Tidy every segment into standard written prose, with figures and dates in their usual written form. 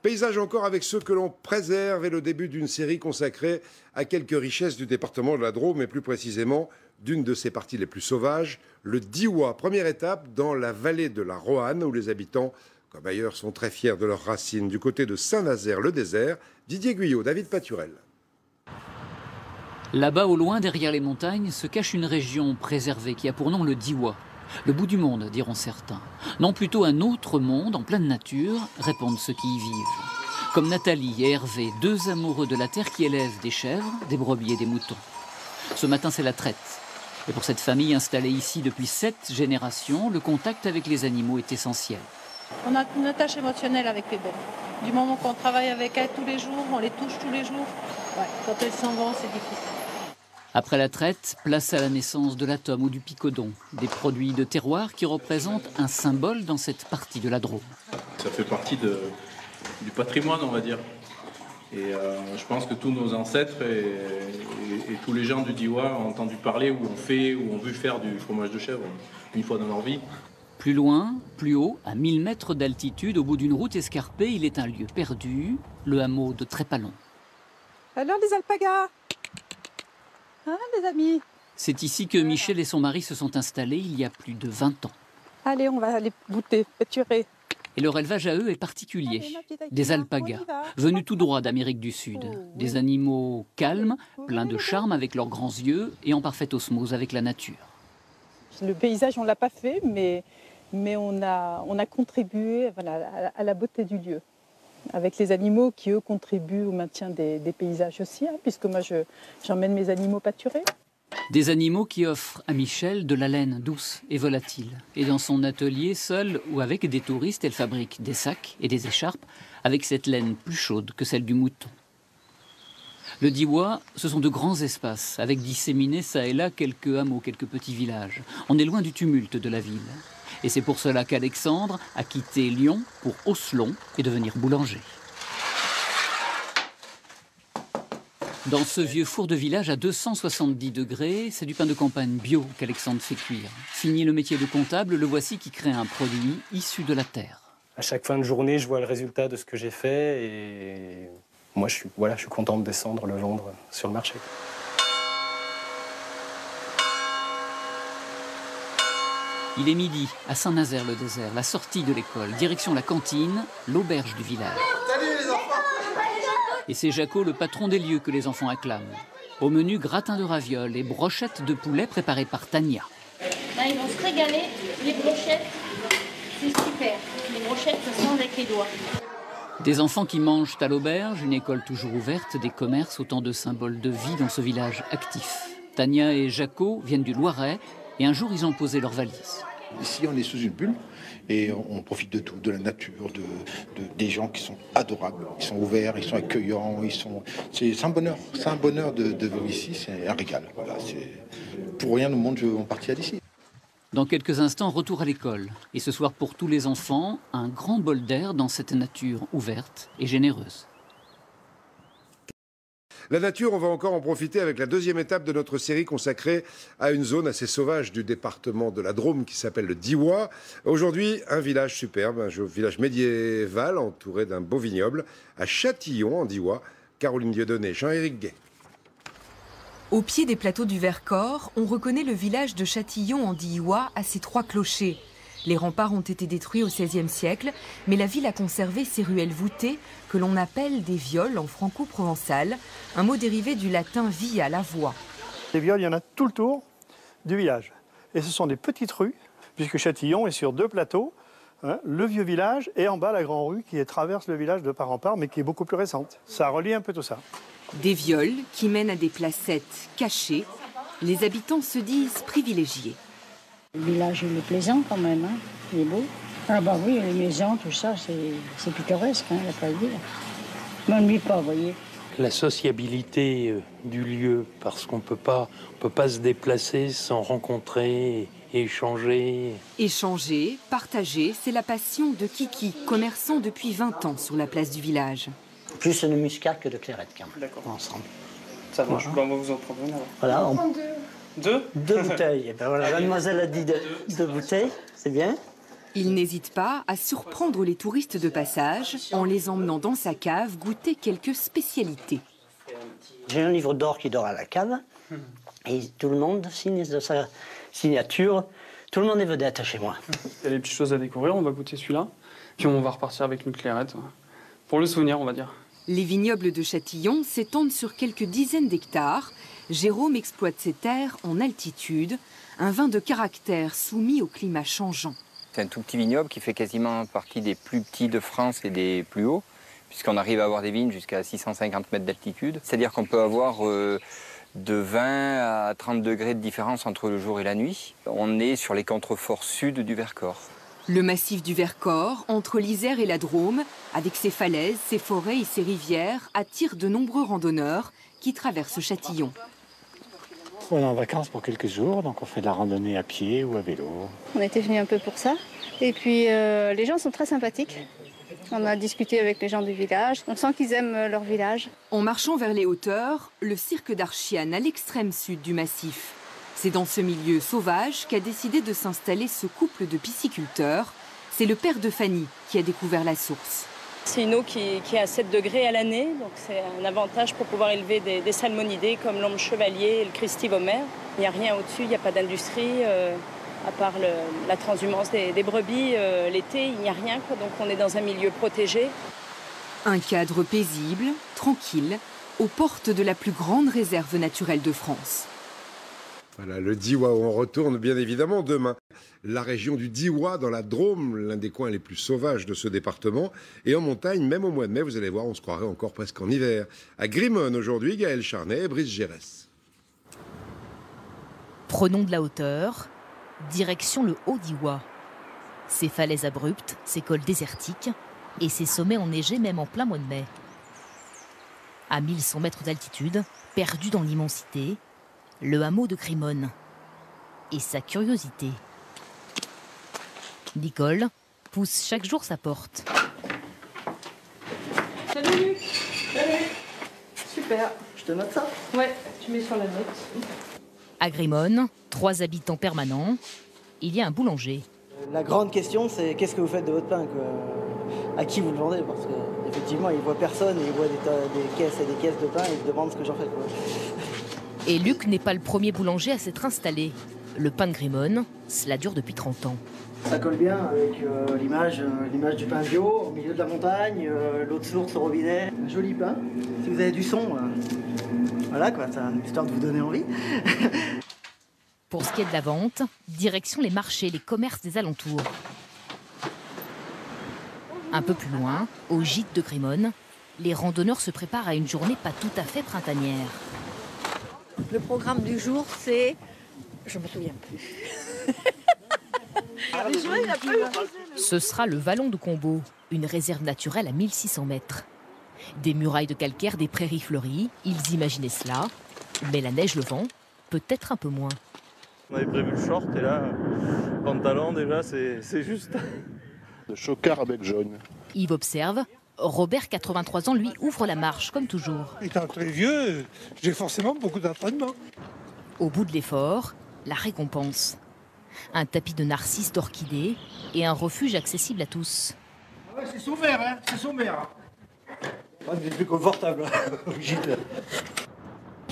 Paysage encore avec ceux que l'on préserve et le début d'une série consacrée à quelques richesses du département de la Drôme, mais plus précisément d'une de ses parties les plus sauvages, le Diois. Première étape dans la vallée de la Roanne, où les habitants, comme ailleurs, sont très fiers de leurs racines. Du côté de Saint-Nazaire-le-Désert, Didier Guyot, David Paturel. Là-bas, au loin, derrière les montagnes, se cache une région préservée qui a pour nom le Diois. Le bout du monde, diront certains. Non, plutôt un autre monde, en pleine nature, répondent ceux qui y vivent. Comme Nathalie et Hervé, deux amoureux de la terre qui élèvent des chèvres, des brebis et des moutons. Ce matin, c'est la traite. Et pour cette famille installée ici depuis 7 générations, le contact avec les animaux est essentiel. On a une attache émotionnelle avec les bêtes. Du moment qu'on travaille avec elles tous les jours, on les touche tous les jours. Ouais, quand elles s'en vont, c'est difficile. Après la traite, place à la naissance de l'atome ou du picodon, des produits de terroir qui représentent un symbole dans cette partie de la Drôme. Ça fait partie du patrimoine, on va dire. Et je pense que tous nos ancêtres et tous les gens du Diois ont entendu parler ou ont vu faire du fromage de chèvre une fois dans leur vie. Plus loin, plus haut, à 1000 mètres d'altitude, au bout d'une route escarpée, il est un lieu perdu, le hameau de Trépalon. Alors les alpagas, hein les amis? C'est ici que Michel et son mari se sont installés il y a plus de 20 ans. Allez, on va aller goûter, pâturer. Et leur élevage à eux est particulier. Des alpagas, venus tout droit d'Amérique du Sud. Des animaux calmes, pleins de charme avec leurs grands yeux et en parfaite osmose avec la nature. Le paysage, on ne l'a pas fait, mais on a contribué voilà, à la beauté du lieu. Avec les animaux qui, eux, contribuent au maintien des paysages aussi, hein, puisque moi, j'emmène mes animaux pâturer. Des animaux qui offrent à Michel de la laine douce et volatile. Et dans son atelier, seule ou avec des touristes, elle fabrique des sacs et des écharpes avec cette laine plus chaude que celle du mouton. Le Diois, ce sont de grands espaces, avec disséminés ça et là quelques hameaux, quelques petits villages. On est loin du tumulte de la ville. Et c'est pour cela qu'Alexandre a quitté Lyon pour Osselon et devenir boulanger. Dans ce vieux four de village à 270 degrés, c'est du pain de campagne bio qu'Alexandre fait cuire. Fini le métier de comptable, le voici qui crée un produit issu de la terre. À chaque fin de journée, je vois le résultat de ce que j'ai fait et moi, je suis content de descendre le vendre sur le marché. Il est midi, à Saint-Nazaire-le-Désert, la sortie de l'école, direction la cantine, l'auberge du village. Et c'est Jaco, le patron des lieux, que les enfants acclament. Au menu, gratin de ravioles et brochettes de poulet préparées par Tania. Là, ils vont se régaler, les brochettes, c'est super. Les brochettes, ça se mange avec les doigts. Des enfants qui mangent à l'auberge, une école toujours ouverte, des commerces, autant de symboles de vie dans ce village actif. Tania et Jaco viennent du Loiret et un jour ils ont posé leurs valises. Ici on est sous une bulle et on profite de tout, de la nature, des gens qui sont adorables, ils sont ouverts, ils sont accueillants, c'est un bonheur de vivre ici, c'est un régal. Voilà, pour rien au monde on partirait d'ici. Dans quelques instants, retour à l'école. Et ce soir, pour tous les enfants, un grand bol d'air dans cette nature ouverte et généreuse. La nature, on va encore en profiter avec la deuxième étape de notre série consacrée à une zone assez sauvage du département de la Drôme qui s'appelle le Diois. Aujourd'hui, un village superbe, un village médiéval entouré d'un beau vignoble à Châtillon en Diois. Caroline Dieudonné, Jean-Éric Gay. Au pied des plateaux du Vercors, on reconnaît le village de Châtillon en Diois à ses 3 clochers. Les remparts ont été détruits au XVIe siècle, mais la ville a conservé ses ruelles voûtées que l'on appelle des viols en franco-provençal, un mot dérivé du latin via, la voie. Les viols, il y en a tout le tour du village. Et ce sont des petites rues, puisque Châtillon est sur 2 plateaux, hein, le vieux village et en bas la grande rue qui traverse le village de part en part, mais qui est beaucoup plus récente. Ça relie un peu tout ça. Des viols qui mènent à des placettes cachées. Les habitants se disent privilégiés. Le village, il est plaisant quand même, hein. Il est beau. Ah bah oui, les maisons, tout ça, c'est pittoresque, hein, il n'y a pas à le dire. Je ne m'ennuie pas, vous voyez. La sociabilité du lieu, parce qu'on peut pas se déplacer sans rencontrer et échanger. Échanger, partager, c'est la passion de Kiki, commerçant depuis 20 ans sur la place du village. Plus de muscat que de clairette, quand même. D'accord. Ensemble. Ça marche. Voilà. On va vous en prendre une alors. Voilà. Deux 2 bouteilles. Et ben voilà, mademoiselle a dit 2 bouteilles, c'est bien. Il n'hésite pas à surprendre les touristes de passage en les emmenant dans sa cave goûter quelques spécialités. J'ai un livre d'or qui dort à la cave et tout le monde signe de sa signature. Tout le monde est vedette chez moi. Il y a des petites choses à découvrir, on va goûter celui-là. Puis on va repartir avec une clairette. Pour le souvenir, on va dire. Les vignobles de Châtillon s'étendent sur quelques dizaines d'hectares. Jérôme exploite ces terres en altitude, un vin de caractère soumis au climat changeant. C'est un tout petit vignoble qui fait quasiment partie des plus petits de France et des plus hauts, puisqu'on arrive à avoir des vignes jusqu'à 650 mètres d'altitude. C'est-à-dire qu'on peut avoir de 20 à 30 degrés de différence entre le jour et la nuit. On est sur les contreforts sud du Vercors. Le massif du Vercors, entre l'Isère et la Drôme, avec ses falaises, ses forêts et ses rivières, attire de nombreux randonneurs qui traversent Châtillon. On est en vacances pour quelques jours, donc on fait de la randonnée à pied ou à vélo. On était venus un peu pour ça. Et puis les gens sont très sympathiques. On a discuté avec les gens du village. On sent qu'ils aiment leur village. En marchant vers les hauteurs, le cirque d'Archiane à l'extrême sud du massif. C'est dans ce milieu sauvage qu'a décidé de s'installer ce couple de pisciculteurs. C'est le père de Fanny qui a découvert la source. C'est une eau qui est à 7 degrés à l'année, donc c'est un avantage pour pouvoir élever des salmonidés comme l'ombre chevalier et le christivomère. Il n'y a rien au-dessus, il n'y a pas d'industrie, à part la transhumance des brebis. L'été, il n'y a rien, quoi, donc on est dans un milieu protégé. Un cadre paisible, tranquille, aux portes de la plus grande réserve naturelle de France. Voilà, le Diois, où on retourne bien évidemment demain. La région du Diois, dans la Drôme, l'un des coins les plus sauvages de ce département. Et en montagne, même au mois de mai, vous allez voir, on se croirait encore presque en hiver. À Grimone, aujourd'hui, Gaël Charnet et Brice Gérès. Prenons de la hauteur, direction le Haut-Diois. Ces falaises abruptes, ces cols désertiques et ces sommets enneigés même en plein mois de mai. À 1100 mètres d'altitude, perdu dans l'immensité, le hameau de Grimone et sa curiosité. Nicole pousse chaque jour sa porte. Salut Luc. Salut. Super. Je te note ça? Ouais, tu mets sur la note. À Grimone, 3 habitants permanents, il y a un boulanger. La grande question, c'est qu'est-ce que vous faites de votre pain, quoi? À qui vous le vendez? Parce qu'effectivement, ils ne voient personne, et ils voient des caisses et des caisses de pain et ils se demandent ce que j'en fais, quoi. Et Luc n'est pas le premier boulanger à s'être installé. Le pain de Grimone, cela dure depuis 30 ans. Ça colle bien avec l'image du pain bio, au milieu de la montagne, l'eau de source au robinet. Un joli pain. Si vous avez du son, voilà quoi, c'est histoire de vous donner envie. Pour ce qui est de la vente, direction les marchés, les commerces des alentours. Un peu plus loin, au gîte de Grimone, les randonneurs se préparent à une journée pas tout à fait printanière. Le programme du jour, c'est... Je me souviens plus. Ce sera le Vallon de Combeau, une réserve naturelle à 1600 mètres. Des murailles de calcaire, des prairies fleuries, ils imaginaient cela. Mais la neige, le vent, peut-être un peu moins. On avait prévu le short et là, pantalon déjà, c'est juste. Le chocard avec jaune. Yves observe. Robert, 83 ans, lui, ouvre la marche, comme toujours. Étant très vieux, j'ai forcément beaucoup d'entraînement. Au bout de l'effort, la récompense. Un tapis de narcisses, d'orchidées et un refuge accessible à tous. Ah ouais, c'est sommaire, hein, c'est sommaire. Ah, c'est plus confortable, Gilles.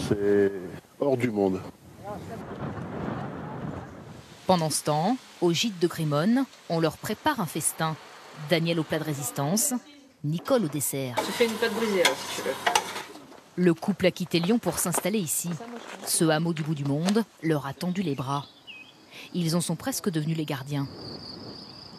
C'est hors du monde. Pendant ce temps, au gîte de Grimone, on leur prépare un festin. Daniel au plat de résistance, Nicole au dessert. Tu fais une pâte brisée, alors, si tu veux. Le couple a quitté Lyon pour s'installer ici. Ce hameau du bout du monde leur a tendu les bras. Ils en sont presque devenus les gardiens.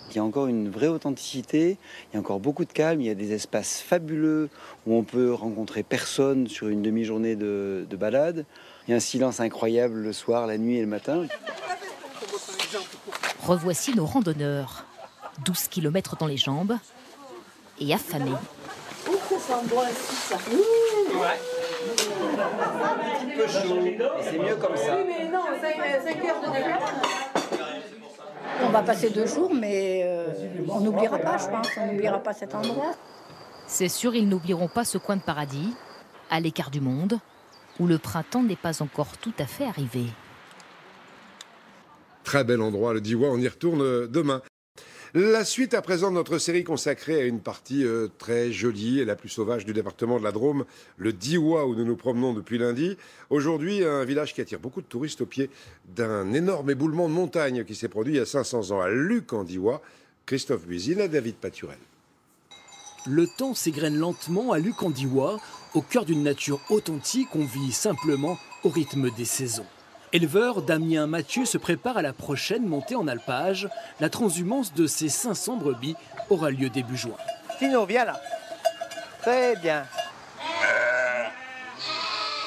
Il y a encore une vraie authenticité, il y a encore beaucoup de calme, il y a des espaces fabuleux où on peut rencontrer personne sur une demi-journée de balade. Il y a un silence incroyable le soir, la nuit et le matin. Revoici nos randonneurs. 12 km dans les jambes et affamés. Ouh, ça sent bon ici, ça. Ouais. Un petit peu chaud, mais c'est mieux comme ça. Oui, mais non, 5 heures de décalage. On va passer 2 jours, mais on n'oubliera pas, je pense. On n'oubliera pas cet endroit. C'est sûr, ils n'oublieront pas ce coin de paradis, à l'écart du monde, où le printemps n'est pas encore tout à fait arrivé. Très bel endroit, le Diois, on y retourne demain. La suite à présent de notre série consacrée à une partie très jolie et la plus sauvage du département de la Drôme, le Diois où nous nous promenons depuis lundi. Aujourd'hui, un village qui attire beaucoup de touristes au pied d'un énorme éboulement de montagne qui s'est produit il y a 500 ans à Luc en Diois. Christophe Buisine et David Paturel. Le temps s'égrène lentement à Luc en Diois, au cœur d'une nature authentique, on vit simplement au rythme des saisons. Éleveur, Damien Mathieu se prépare à la prochaine montée en alpage. La transhumance de ses 500 brebis aura lieu début juin. Tino, viens là. Très bien.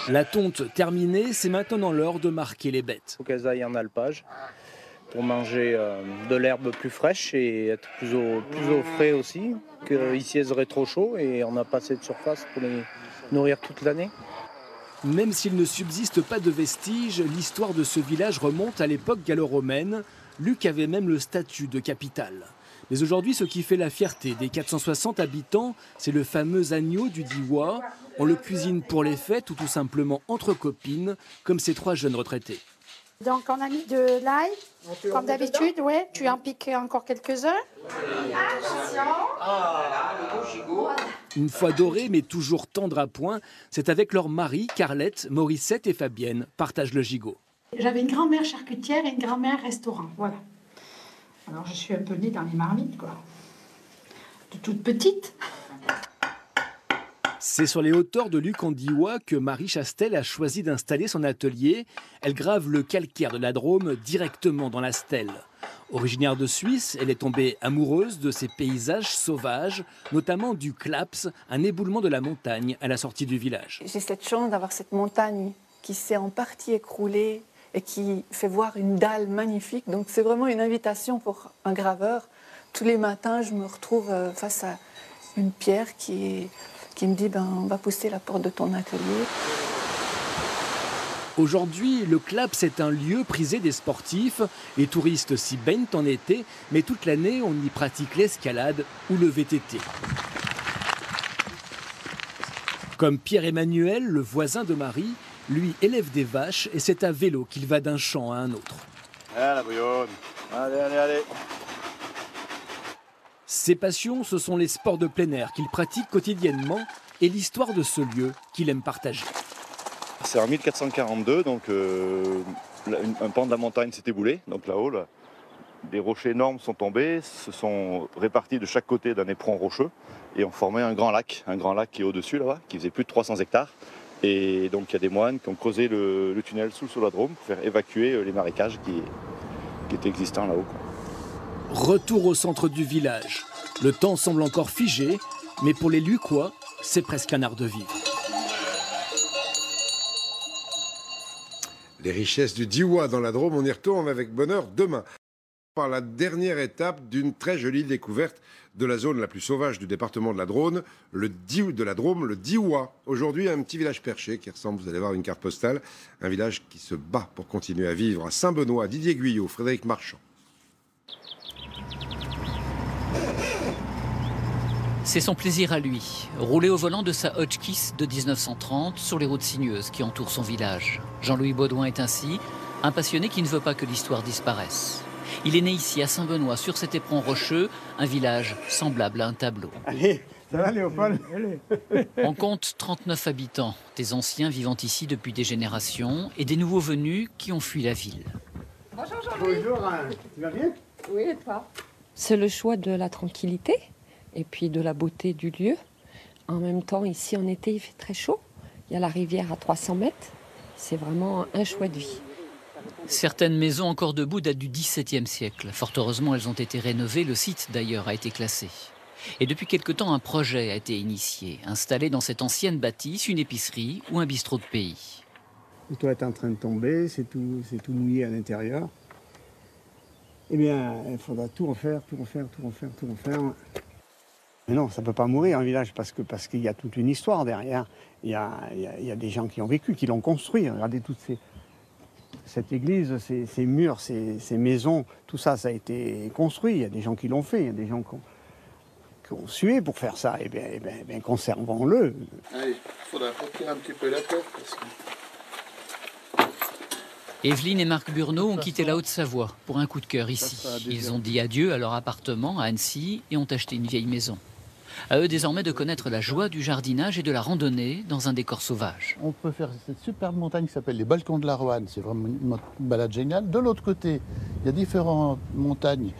La tonte terminée, c'est maintenant l'heure de marquer les bêtes. Il faut qu'elles aillent en alpage pour manger de l'herbe plus fraîche et être plus au frais aussi. Ici, elles seraient trop chaud et on n'a pas assez de surface pour les nourrir toute l'année. Même s'il ne subsiste pas de vestiges, l'histoire de ce village remonte à l'époque gallo-romaine. Luc avait même le statut de capitale. Mais aujourd'hui, ce qui fait la fierté des 460 habitants, c'est le fameux agneau du Diois. On le cuisine pour les fêtes ou tout simplement entre copines, comme ces 3 jeunes retraités. Donc on a mis de l'ail, comme d'habitude, ouais. Tu en piques encore quelques-uns. Une fois dorés mais toujours tendres à point, c'est avec leurs maris, Carlette, Morissette et Fabienne, partagent le gigot. J'avais une grand-mère charcutière et une grand-mère restaurant, voilà. Alors je suis un peu née dans les marmites, quoi. De toute petite. C'est sur les hauteurs de Luc en Diois que Marie Chastel a choisi d'installer son atelier. Elle grave le calcaire de la Drôme directement dans la stèle. Originaire de Suisse, elle est tombée amoureuse de ces paysages sauvages, notamment du Claps, un éboulement de la montagne à la sortie du village. J'ai cette chance d'avoir cette montagne qui s'est en partie écroulée et qui fait voir une dalle magnifique. Donc c'est vraiment une invitation pour un graveur. Tous les matins, je me retrouve face à une pierre qui me dit on va pousser la porte de ton atelier. Aujourd'hui, le Claps est un lieu prisé des sportifs. Les touristes s'y baignent en été, mais toute l'année, on y pratique l'escalade ou le VTT. Comme Pierre-Emmanuel, le voisin de Marie, lui élève des vaches et c'est à vélo qu'il va d'un champ à un autre. Ah la bouillonne. Allez. Ses passions, ce sont les sports de plein air qu'il pratique quotidiennement et l'histoire de ce lieu qu'il aime partager. C'est en 1442, donc un pan de la montagne s'est éboulé, donc là-haut, des rochers énormes sont tombés, se sont répartis de chaque côté d'un éperon rocheux et ont formé un grand lac qui est au-dessus là-bas, qui faisait plus de 300 hectares. Et donc il y a des moines qui ont creusé le tunnel sous la Drôme pour faire évacuer les marécages qui étaient existants là-haut. Retour au centre du village. Le temps semble encore figé, mais pour les Lucois, c'est presque un art de vivre. Les richesses du Diois dans la Drôme, on y retourne avec bonheur demain. Par la dernière étape d'une très jolie découverte de la zone la plus sauvage du département de la Drôme, le Diois. Aujourd'hui, un petit village perché qui ressemble, vous allez voir, à une carte postale. Un village qui se bat pour continuer à vivre à Saint-Benoît, Didier Guyot, Frédéric Marchand. C'est son plaisir à lui, rouler au volant de sa Hotchkiss de 1930 sur les routes sinueuses qui entourent son village. Jean-Louis Baudouin est ainsi un passionné qui ne veut pas que l'histoire disparaisse. Il est né ici à Saint-Benoît, sur cet éperon rocheux, un village semblable à un tableau. Allez, ça va Léopold? Allez. On compte 39 habitants, des anciens vivant ici depuis des générations et des nouveaux venus qui ont fui la ville. Bonjour Jean-Louis. Bonjour, tu vas bien? Oui, et toi? C'est le choix de la tranquillité et puis de la beauté du lieu. En même temps, ici en été, il fait très chaud. Il y a la rivière à 300 mètres. C'est vraiment un choix de vie. Certaines maisons encore debout datent du XVIIe siècle. Fort heureusement, elles ont été rénovées. Le site, d'ailleurs, a été classé. Et depuis quelque temps, un projet a été initié. Installer dans cette ancienne bâtisse une épicerie ou un bistrot de pays. Le toit est en train de tomber, c'est tout mouillé à l'intérieur. Eh bien, il faudra tout refaire. Mais non, ça ne peut pas mourir un village parce qu'il y a toute une histoire derrière. Il y a des gens qui ont vécu, qui l'ont construit. Regardez cette église, ces murs, ces maisons, tout ça, ça a été construit. Il y a des gens qui l'ont fait, il y a des gens qui ont sué pour faire ça. Eh bien, conservons-le. Allez, il faudra retirer un petit peu la tête parce que... Evelyne et Marc Burneau ont quitté la Haute-Savoie pour un coup de cœur ici. Ils ont dit adieu à leur appartement à Annecy et ont acheté une vieille maison. À eux désormais de connaître la joie du jardinage et de la randonnée dans un décor sauvage. On peut faire cette superbe montagne qui s'appelle les Balcons de la Roanne. C'est vraiment une balade géniale. De l'autre côté, il y a différentes montagnes.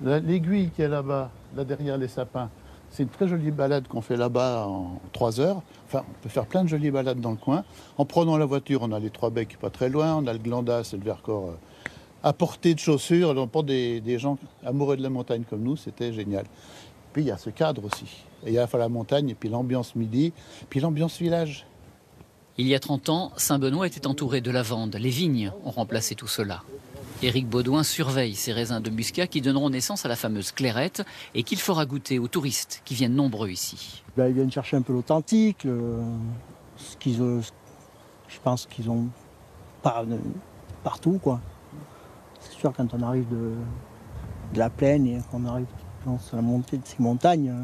L'aiguille qui est là-bas, là derrière les sapins, c'est une très jolie balade qu'on fait là-bas en 3 heures. Enfin, on peut faire plein de jolies balades dans le coin. En prenant la voiture, on a les Trois Becs pas très loin, on a le Glandas et le Vercors à portée de chaussures. Donc pour des gens amoureux de la montagne comme nous, c'était génial. Puis il y a ce cadre aussi. Et il y a la montagne, et puis l'ambiance midi, puis l'ambiance village. Il y a 30 ans, Saint-Benoît était entouré de lavande. Les vignes ont remplacé tout cela. Éric Baudouin surveille ces raisins de muscat qui donneront naissance à la fameuse clairette et qu'il fera goûter aux touristes qui viennent nombreux ici. Ils viennent chercher un peu l'authentique, je pense qu'ils ont pas partout, quoi. C'est sûr, quand on arrive de la plaine et qu'on arrive sur la montée de ces montagnes,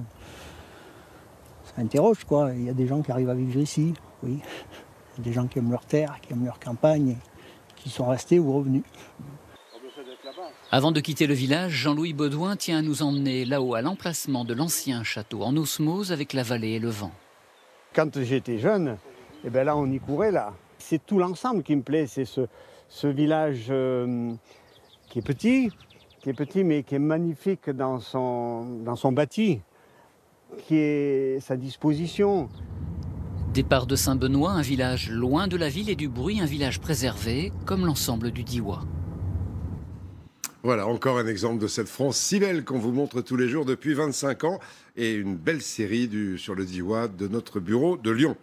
ça interroge, quoi. Il y a des gens qui arrivent à vivre ici, oui. Il y a des gens qui aiment leur terre, qui aiment leur campagne, qui sont restés ou revenus. Avant de quitter le village, Jean-Louis Baudouin tient à nous emmener là-haut à l'emplacement de l'ancien château, en osmose avec la vallée et le vent. Quand j'étais jeune, eh ben là on y courait là. C'est tout l'ensemble qui me plaît, c'est ce village qui est petit mais qui est magnifique dans son bâti, qui est sa disposition. Départ de Saint-Benoît, un village loin de la ville et du bruit, un village préservé, comme l'ensemble du Diois. Voilà, encore un exemple de cette France si belle qu'on vous montre tous les jours depuis 25 ans et une belle série sur le Diois de notre bureau de Lyon.